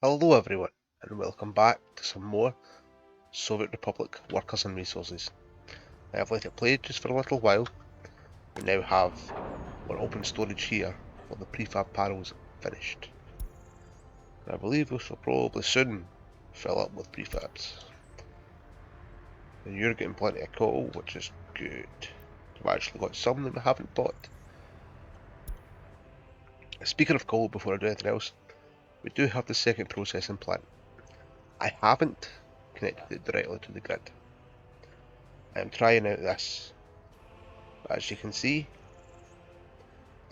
Hello everyone, and welcome back to some more Soviet Republic Workers and Resources. I have let it play just for a little while. We now have our open storage here for the prefab panels finished. And I believe we shall probably soon fill up with prefabs. And you're getting plenty of coal, which is good. We've actually got some that we haven't bought. Speaking of coal, before I do anything else, we do have the second processing plant. I haven't connected it directly to the grid. I am trying out this, but as you can see,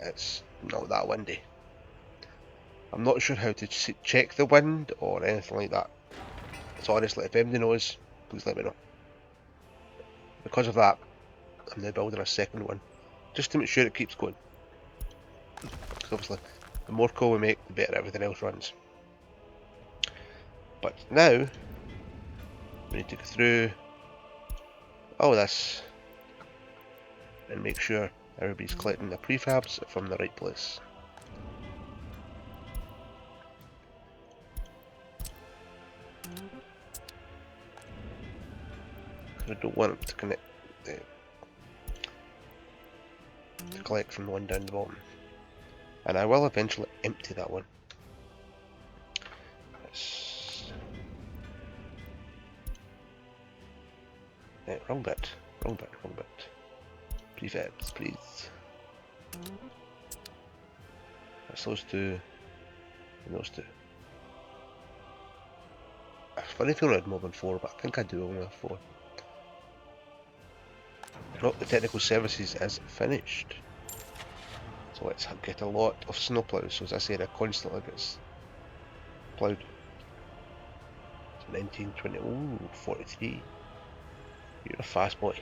it's not that windy. I'm not sure how to check the wind or anything like that. So honestly, if anybody knows, please let me know. Because of that, I'm now building a second one, just to make sure it keeps going. Because obviously, the more coal we make, the better everything else runs. But now, we need to go through all this and make sure everybody's collecting the prefabs from the right place. Because I don't want them to collect from the one down the bottom. And I will eventually empty that one. Wrong bit. Prefabs, please. That's those two and those two. It's funny feeling I had more than 4, but I think I do only have 4. Well, the technical services is finished. So let's get a lot of snowplows. So as I said, it constantly gets ploughed. So 19, 20, ooh, 43. You're a fast boy.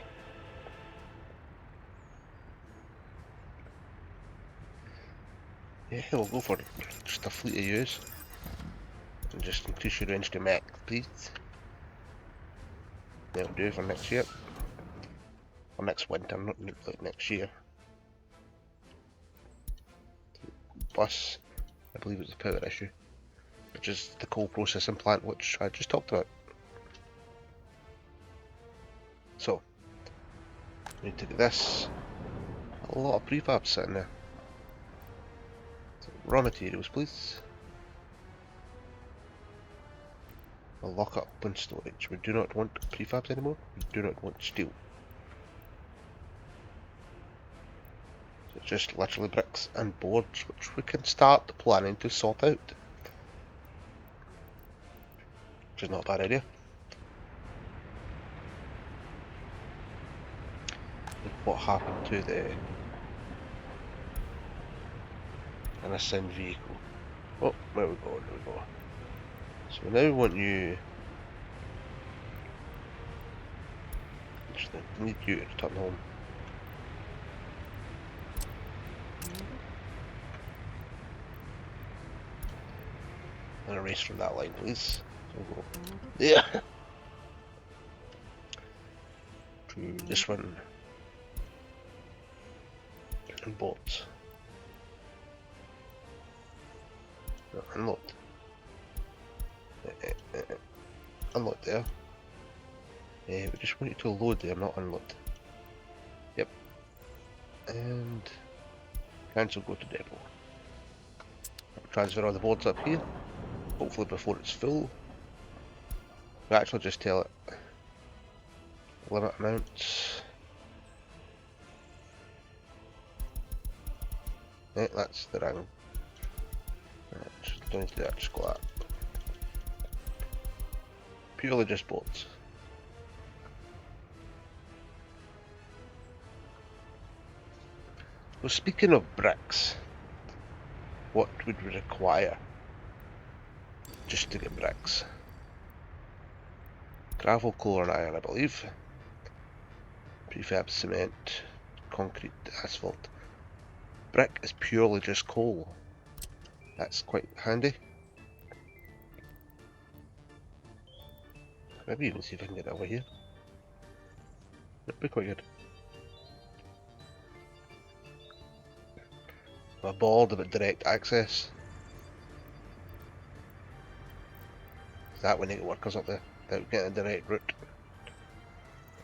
Yeah, we'll go for just a fleet of ewes. And just increase your range to max, please. That'll do for next year. Or next winter, not like next year. Plus, I believe it's a power issue, which is the coal processing plant, which I just talked about. So, we need to get this. A lot of prefabs sitting there. So, raw materials, please. We'll lock up open storage. We do not want prefabs anymore. We do not want steel. So it's just literally bricks and boards, which we can start planning to sort out. Which is not a bad idea. What happened to the innocent vehicle? Oh, there we go. So we now want you. Actually, I need you to return home. And erase from that line, please. So we'll go. Yeah. To this one. And boats. No, unload. Unload there. We just want you to load there, not unload. Yep. And cancel, go to depot. Transfer all the boards up here. Hopefully before it's full. We actually just tell it limit amounts. Yeah, that's the ring. Just don't need to do that, just go that. Purely just boards. Well, speaking of bricks, what would we require just to get bricks? Gravel, coal and iron, I believe. Prefab cement, concrete, asphalt. Brick is purely just coal. That's quite handy. Maybe even see if I can get it over here. That'd be quite good. I'm bored about direct access. That way, get workers up there without getting the right route.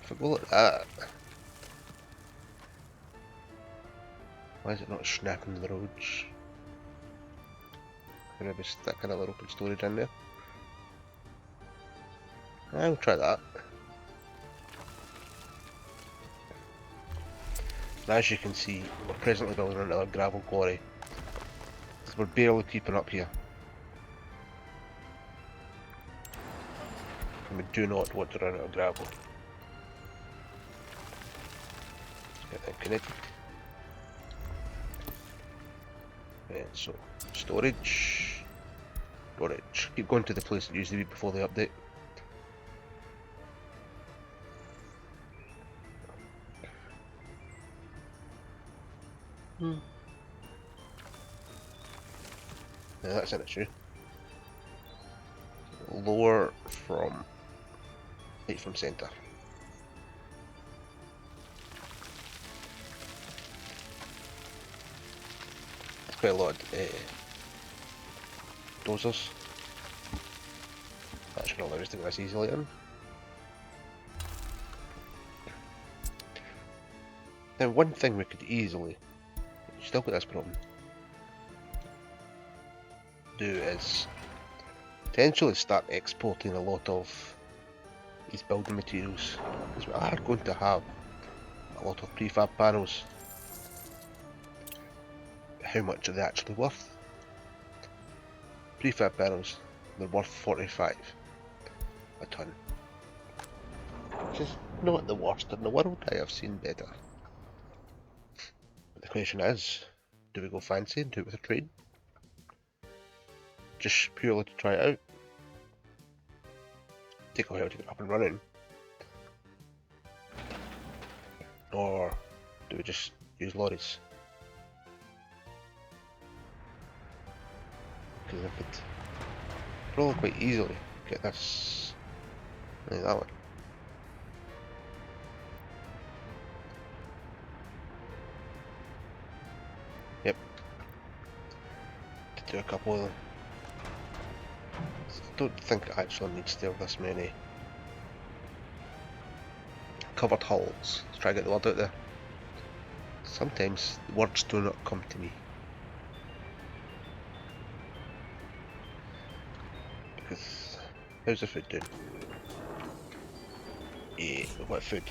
If I go like that, why is it not snapping the roads? Could I be sticking a little open storage in there? I'll try that. And as you can see, we're presently building another gravel quarry. We're barely keeping up here. And we do not want to run out of gravel. Let's get that connected. And so, storage. Keep going to the place it used to be before the update. Yeah, that's an issue. Lower from right from centre. It's quite a lot of dozers. That should allow us to go this easily in. Now, one thing we could easily, still got this problem, do is potentially start exporting a lot of these building materials, because we are going to have a lot of prefab panels. How much are they actually worth? Prefab panels, they're worth 45 a ton, which is not the worst in the world. I have seen better. But the question is, do we go fancy and do it with a trade? Just purely to try it out? Take a while to get up and running? Or do we just use lorries? Because I could probably quite easily get this, like that one. Yep. To do a couple of them. I don't think it actually needs to have this many covered hulls. Let's try to get the word out there. Sometimes the words do not come to me. Because, how's the food doing? Yeah, what food?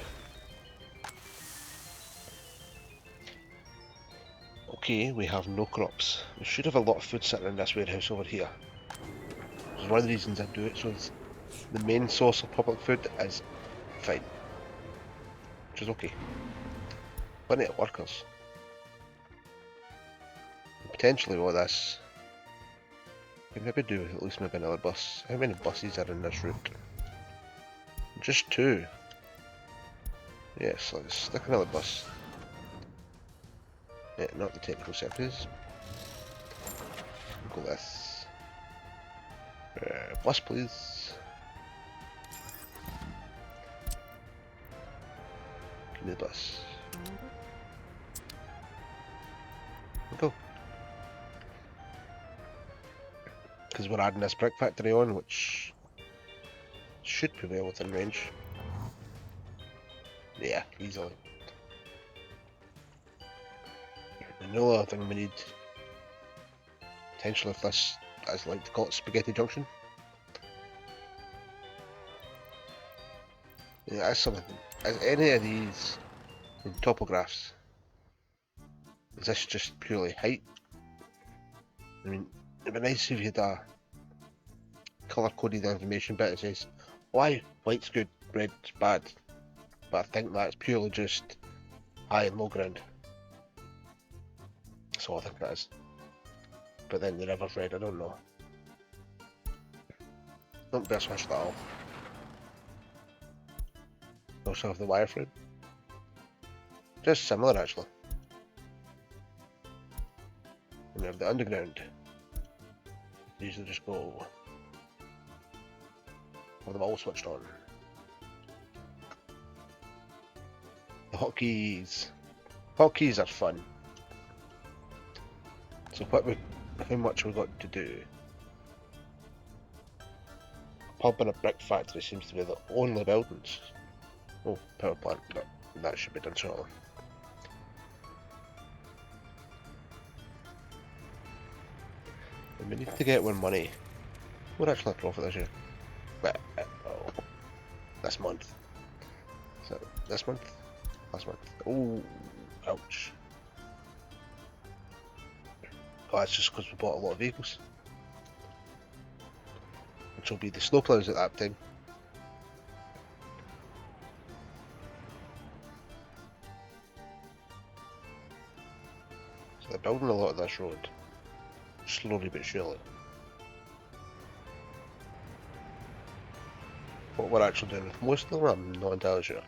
Okay, we have no crops. We should have a lot of food sitting in this warehouse over here. Which is one of the reasons I do it, so the main source of public food is fine. Which is okay. Plenty of workers. And potentially what this we maybe do at least maybe another bus. How many buses are in this route? Just 2. Yes, let's stick another bus. Yeah, not the technical secretaries. Go with bus, please. Give me the bus. Go. Because we're adding this brick factory on, which should be well within range. Yeah, easily. And the other thing we need, potentially if this, as I like to call it, Spaghetti Junction. Yeah, that's something. As any of these topographs, is this just purely height? I mean, it'd be nice if you had a colour-coded information bit that says, why white's good, red's bad. But I think that's purely just high and low ground. That's all I think that is. But then the river's red, I don't know. Don't be a switch at all. Also have the wireframe. Just similar actually. And we have the underground. Usually just go with them all switched on. The hotkeys. Hotkeys are fun. So how much we got to do? pub and a brick factory seems to be the only buildings. Oh, power plant, but that should be done shortly. And we need to get one money. We're actually a profit this year. But, oh, this month. So, this month? Last month. Oh, ouch. Oh, that's just because we bought a lot of vehicles. Which will be the snowplows at that time. So they're building a lot of this road. Slowly but surely. What we're actually doing with most of them, I'm not entirely sure.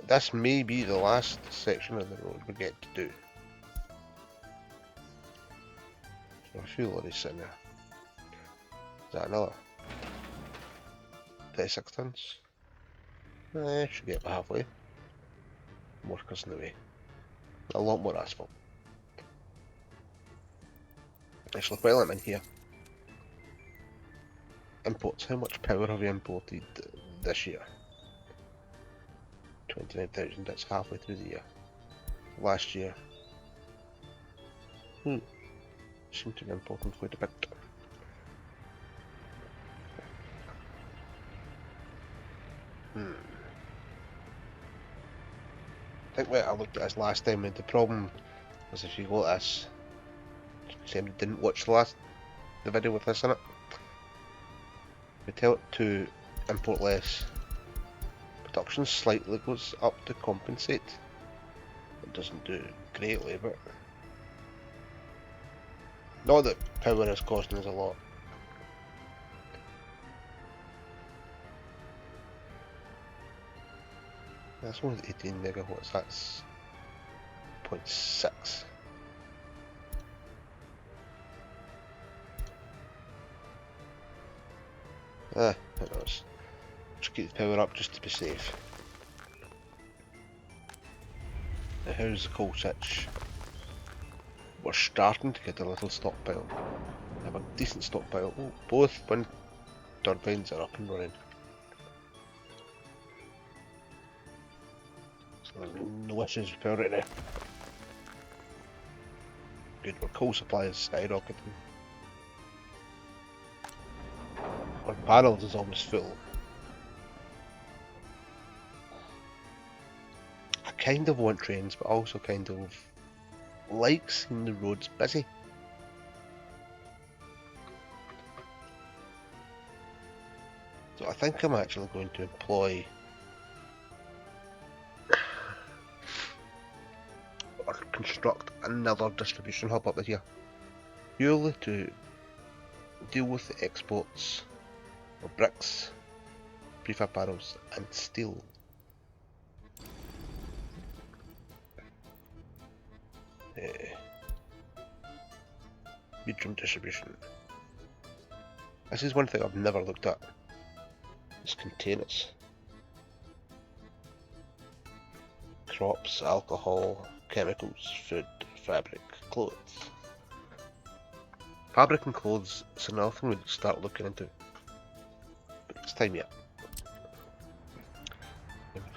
This may be the last section of the road we get to do. So a few lorries sitting there. Is that another? 36 tons? Should get about halfway. Workers in the way. A lot more asphalt. Actually, while I'm in here, imports. How much power have we imported this year? 29,000, that's halfway through the year. Last year, seemed to be importing quite a bit. I think when I looked at this last time, the problem was if you go at this, somebody didn't watch the video with this in it, we tell it to import less. Production slightly goes up to compensate. It doesn't do greatly, but not that power is costing us a lot. That's only 18 megawatts, that's 0.6. Who knows. Just keep the power up just to be safe. Now how's the coal sitch? We're starting to get a little stockpile. We have a decent stockpile. Oh, both wind turbines are up and running. So no issues with power right now. Good, our coal supply is skyrocketing. Our barrels is almost full. I kind of want trains, but also kind of like seeing the roads busy. So I think I'm actually going to employ or construct another distribution hub up here, purely to deal with the exports of bricks, prefab barrels and steel. Medium distribution. This is one thing I've never looked at. It's containers. Crops, alcohol, chemicals, food, fabric, clothes. Fabric and clothes is another thing we need to start looking into. But it's time yet.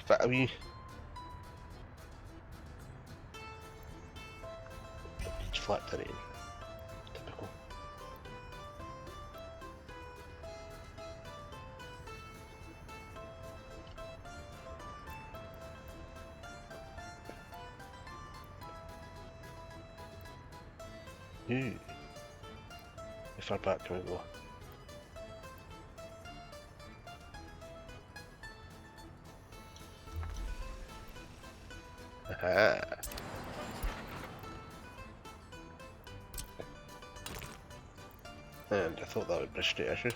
Fit a wee. It's flat terrain. Typical. How far back can we go? Aha! And I thought that would be a straight issue.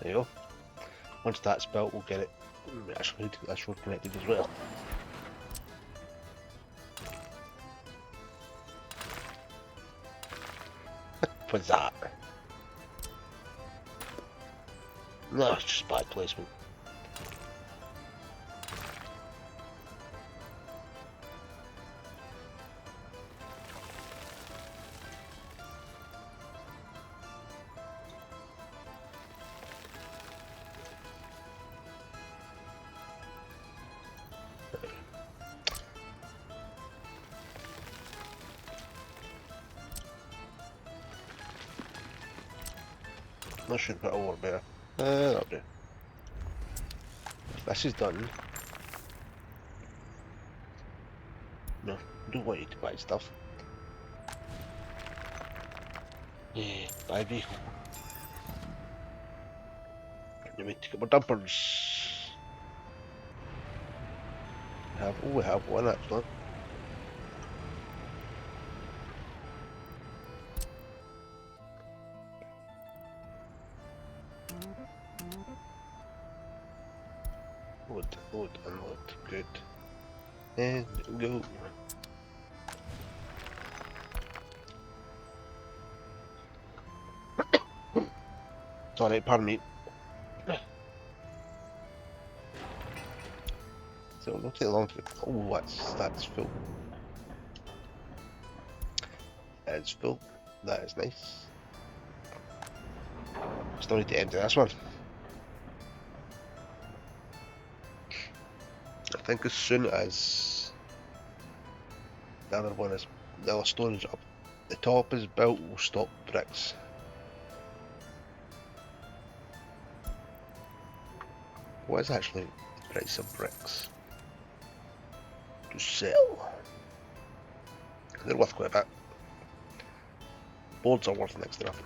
There you go. Once that's built, we'll get it. We actually need to get this road connected as well. What was that? No, it's just bad placement. I should put a war better. That'll do. This is done. No, I don't want you to buy stuff. Yeah, buy vehicle. You need to get more dumpers. We have one actually. Load, unload. Good. And go. Alright, pardon me. So it'll take long to get. Oh, that's full. That is full. That is nice. Still need to empty this one. I think as soon as the other one is, the other storage up the top is built, we'll stop bricks. What is actually the price of bricks to sell? They're worth quite a bit. Boards are worth next to nothing.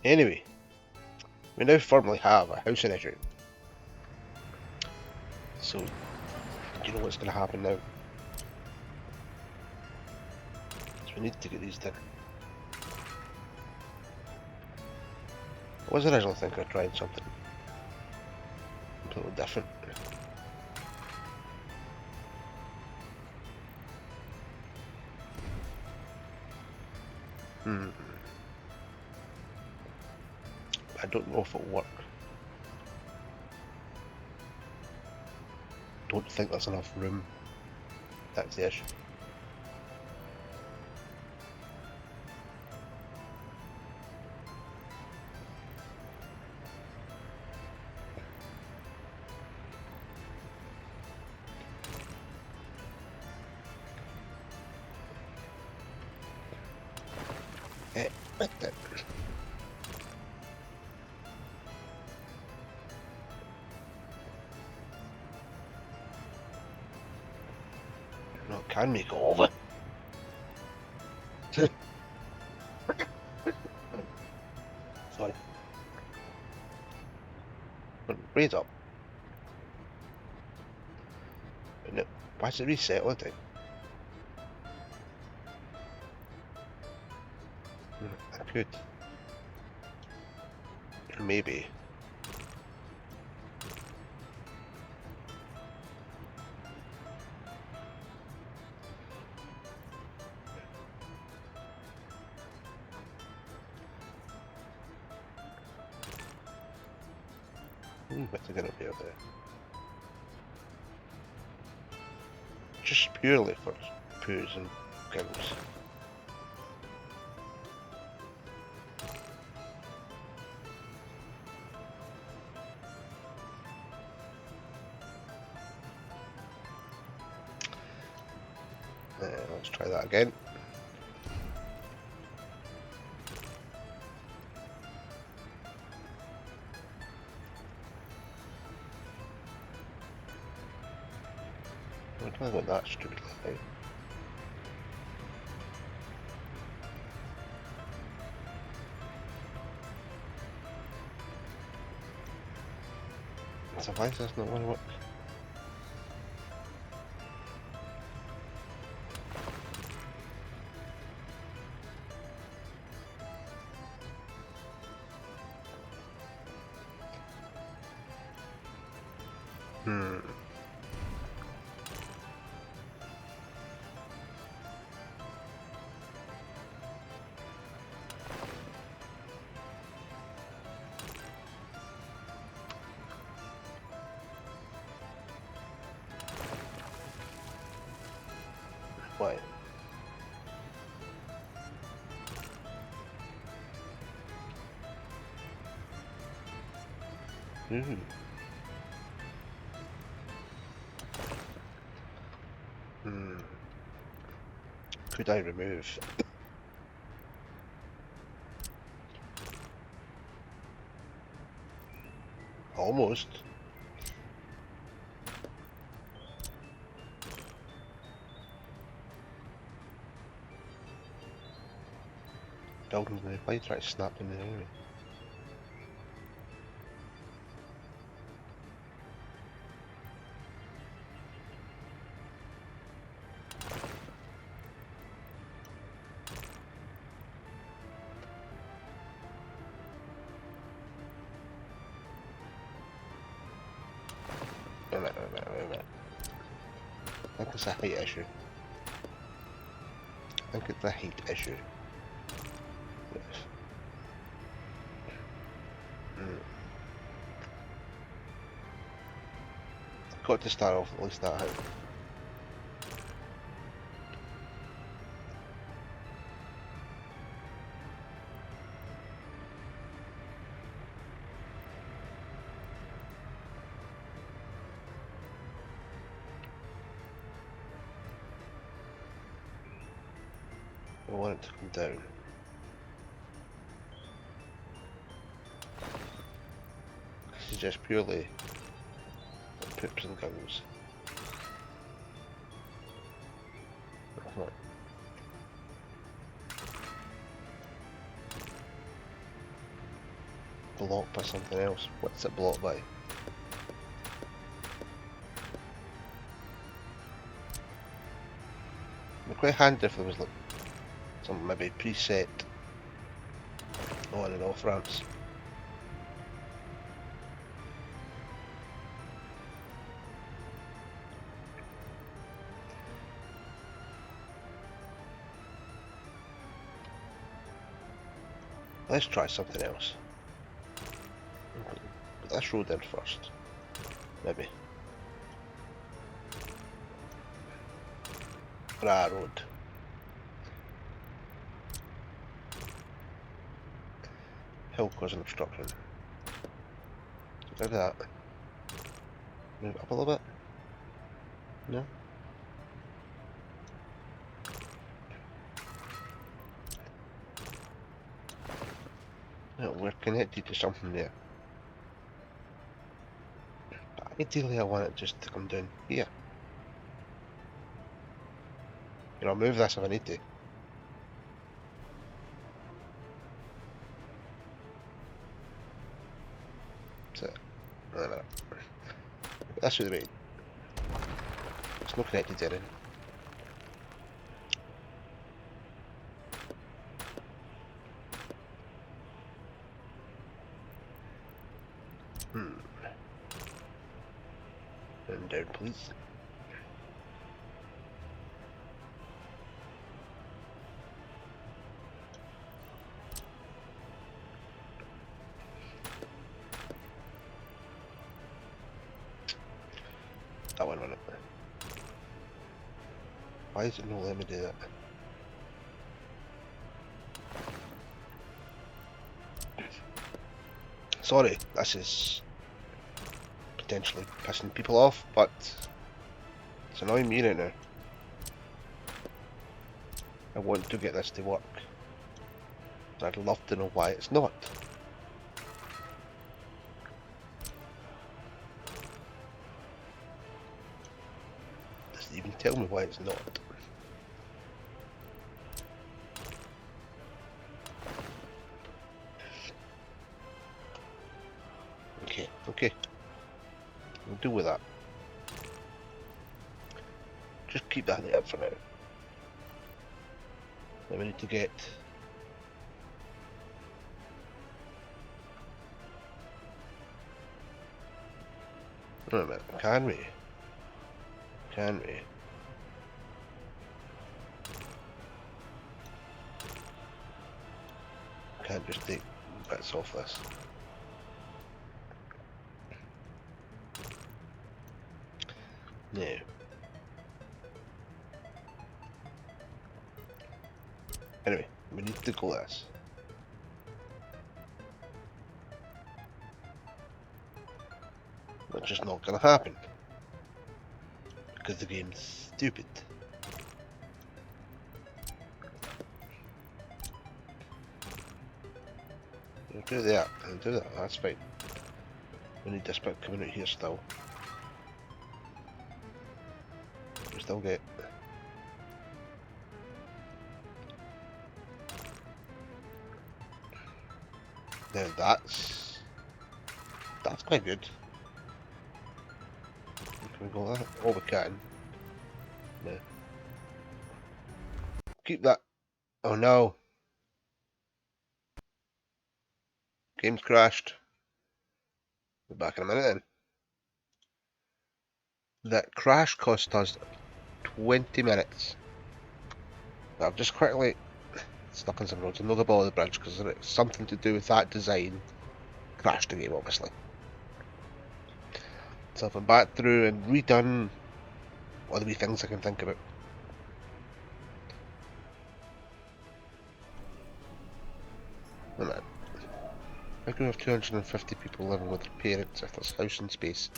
Anyway, we now firmly have a housing issue. So, do you know what's going to happen now? So we need to get these done. I was originally thinking of trying something completely different. I don't know if it'll work. Don't think there's enough room. That's the issue. No, it can make it over. Sorry. Raise up. No, why is it resettling thing? I could. Maybe. What's it gonna be out there? Just purely for poos and giggles. Let's try that again. I went that stupidly out. So why does this not want to work? Why? Could I remove Almost. Building the why are you trying to snap in the enemy? Wait a minute. I think it's a height issue. I think it's a height issue. Yes. Got to start off at least that height. I want it to come down. This is just purely poops and guns. Blocked by something else. What's it blocked by? It'd be quite handy if there was like some maybe preset on and off ramps. Let's try something else. Put this road in first. Maybe. Road. Hill causing obstruction. Look at that. Move it up a little bit. No? No, we're connected to something there. But ideally I want it just to come down here. You know, I'll move this if I need to. That's it. No. That's the way. It's not connected to anything. And down, please. That one on it. Why is it not letting me do that? Sorry, this is potentially pissing people off, but it's annoying me right now. I want to get this to work. I'd love to know why it's not. Doesn't even tell me why it's not. Okay. We'll deal with that. Just keep that there for now. Then we need to get... Wait a minute, can we? Can we? Can't just take bits off this. No. Anyway, we need to go this. That's just not gonna happen. Because the game's stupid. Do that, that's fine. We need this bit coming out here still. We still get... Now that's quite good. Can we go that? Oh, we can. No. Keep that. Oh no. Game's crashed. Be back in a minute then. That crash cost us 20 minutes. But I've just quickly stuck on some roads and not the ball of the bridge because it's something to do with that design. Crashed the game, obviously. So I've been back through and redone all the wee things I can think about. Wait a minute. How can we have 250 people living with their parents if there's housing space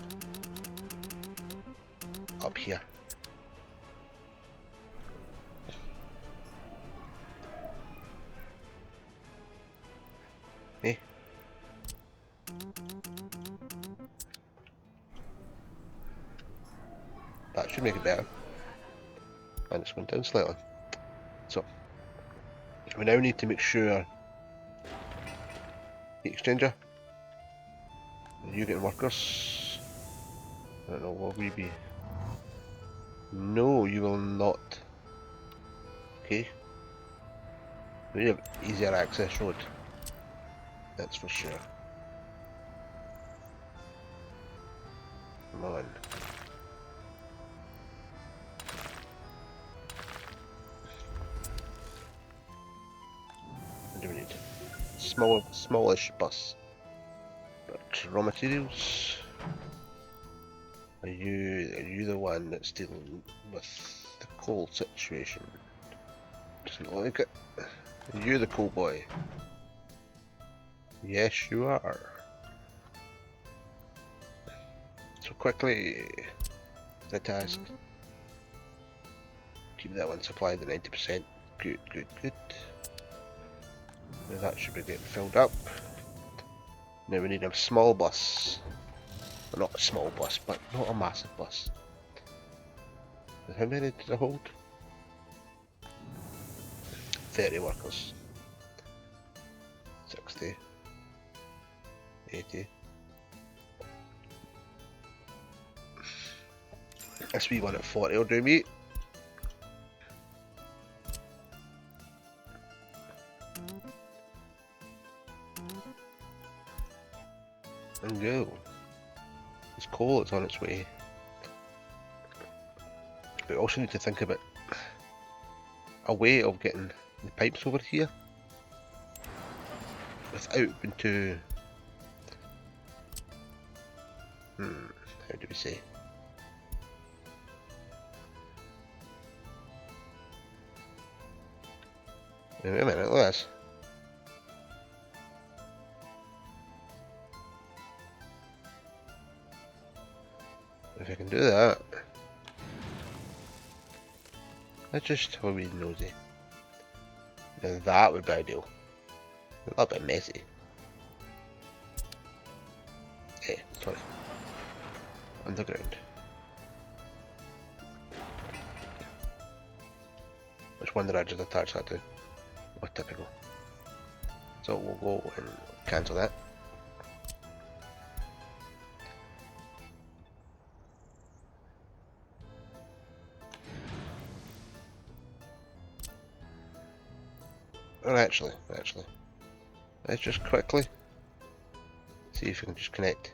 up here? Eh? That should make it better. And it's going down slightly. So, we now need to make sure heat exchanger. You getting workers? I don't know, will we be? No, you will not. Okay. We have easier access road. That's for sure. Come on. What do we need? Smallish bus. But raw materials. Are you the one that's dealing with the coal situation? Doesn't look like it. Are you the coal boy? Yes, you are. So quickly, the task. Keep that one supplied at 90%. Good, good, good. Now that should be getting filled up. Now we need a small bus. Well, not a small bus, but not a massive bus. How many did I hold? 30 workers. 60. 80. This wee one at 40 will do me. And go. It's coal, it's on its way. But we also need to think about a way of getting the pipes over here without being too... how do we say? Wait a minute, look at this. If I can do that, that's just how we nosy. Now that would be ideal. A little bit messy. Eh, sorry. Underground. Which one did I just attach that to? Oh, typical. So we'll go and cancel that. Or actually, let's just quickly see if we can just connect.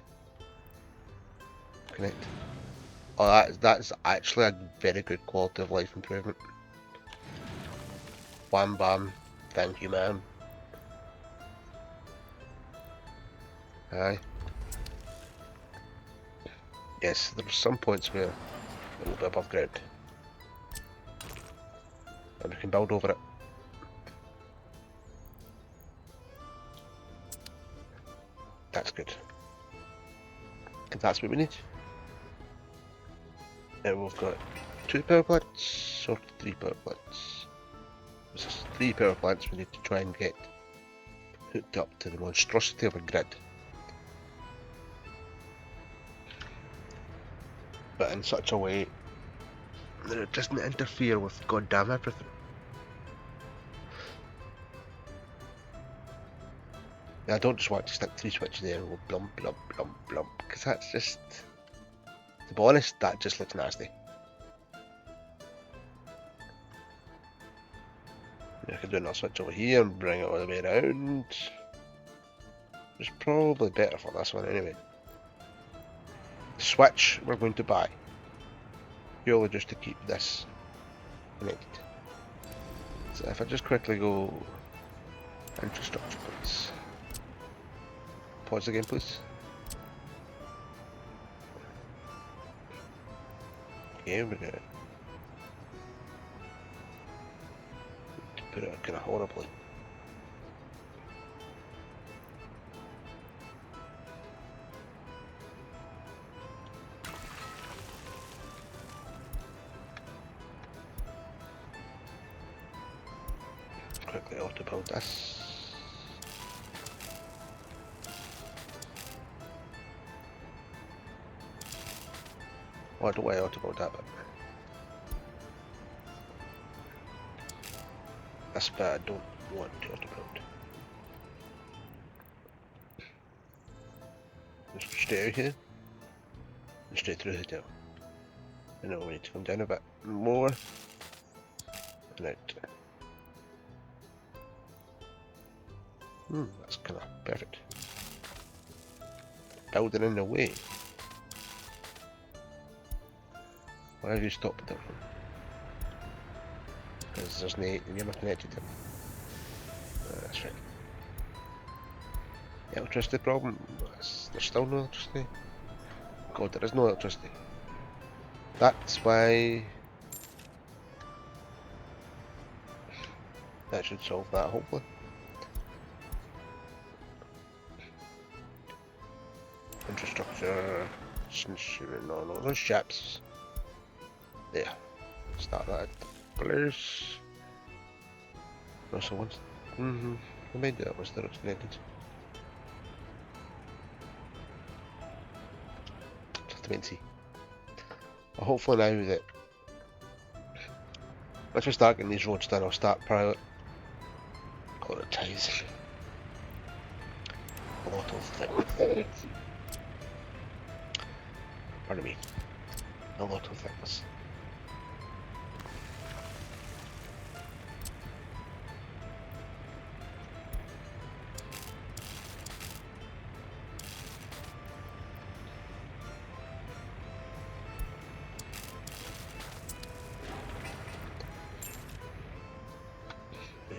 Oh, that's actually a very good quality of life improvement. Wham bam, thank you ma'am. Aye. Yes, there are some points where it will be above ground. And we can build over it. That's good. And that's what we need. Now we've got 2 power plants or 3 power plants. There's 3 power plants we need to try and get hooked up to the monstrosity of a grid. but in such a way that it doesn't interfere with goddamn everything. I don't just want to stick 3 switches there and go blump, blump, blump, blump, because that's just, to be honest, that just looks nasty. I could do another switch over here and bring it all the way around. It's probably better for this one anyway. The switch we're going to buy, purely just to keep this connected. So if I just quickly go infrastructure, please. Pause the game, please. Okay, we're gonna put it kind of horribly. Quickly auto build this. Oh, I don't want to auto build that bit. This bit I don't want to auto build. Just stay out here and straight through the hotel. And then we need to come down a bit more and out. That's kind of perfect. Building in the way. Why have you stopped it? Because there's no, you're not connected to them. That's right. Electricity problem? There's still no electricity? God, there is no electricity. That's why... That should solve that, hopefully. Infrastructure... No, those ships. There. Start that. Pillars. Also once. I might do that once they're connected. Just have to wait and see. But hopefully now that once we start getting these roads done, I'll start prioritizing a lot of things. Pardon me. A lot of things.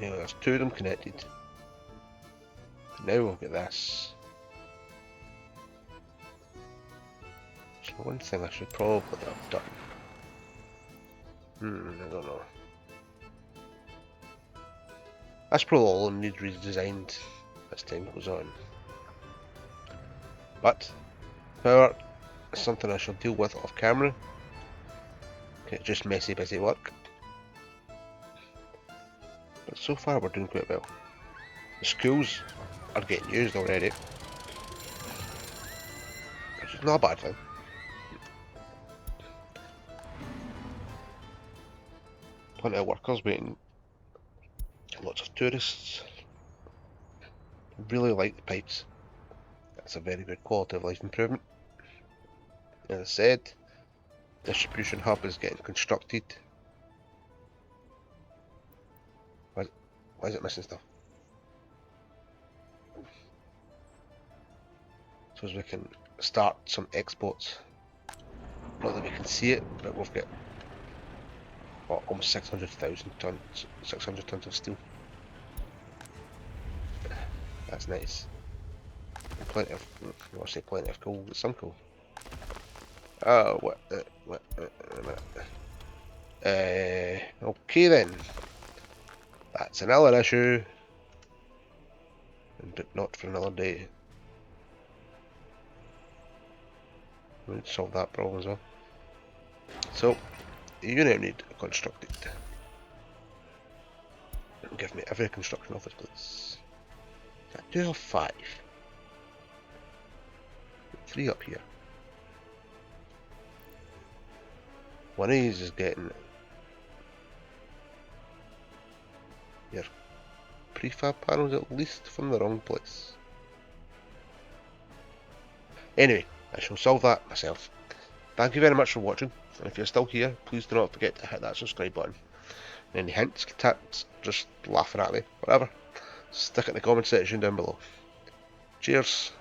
Yeah, there's 2 of them connected. Now we'll get this. So one thing I should probably have done. I don't know. That's probably all need redesigned as time goes on. But power is something I shall deal with off camera. It's just messy, busy work. But so far we're doing quite well. The schools are getting used already, which is not a bad thing. Plenty of workers waiting, lots of tourists. Really like the pipes. That's a very good quality of life improvement. As I said, distribution hub is getting constructed. Why is it missing stuff? So as we can start some exports. Not that we can see it, but we've got almost 600,000 tons, 600 tons of steel. That's nice. And plenty of, I say plenty of coal, but some coal. Oh, okay then. That's another issue. And not for another day. We need to solve that problem as well. So, the unit need constructed. Give me every construction office, please. I do have 5. 3 up here. One of these is getting your prefab panels at least from the wrong place. Anyway, I shall solve that myself. Thank you very much for watching, and if you're still here, please do not forget to hit that subscribe button. Any hints, tips, just laughing at me, whatever, stick it in the comment section down below. Cheers.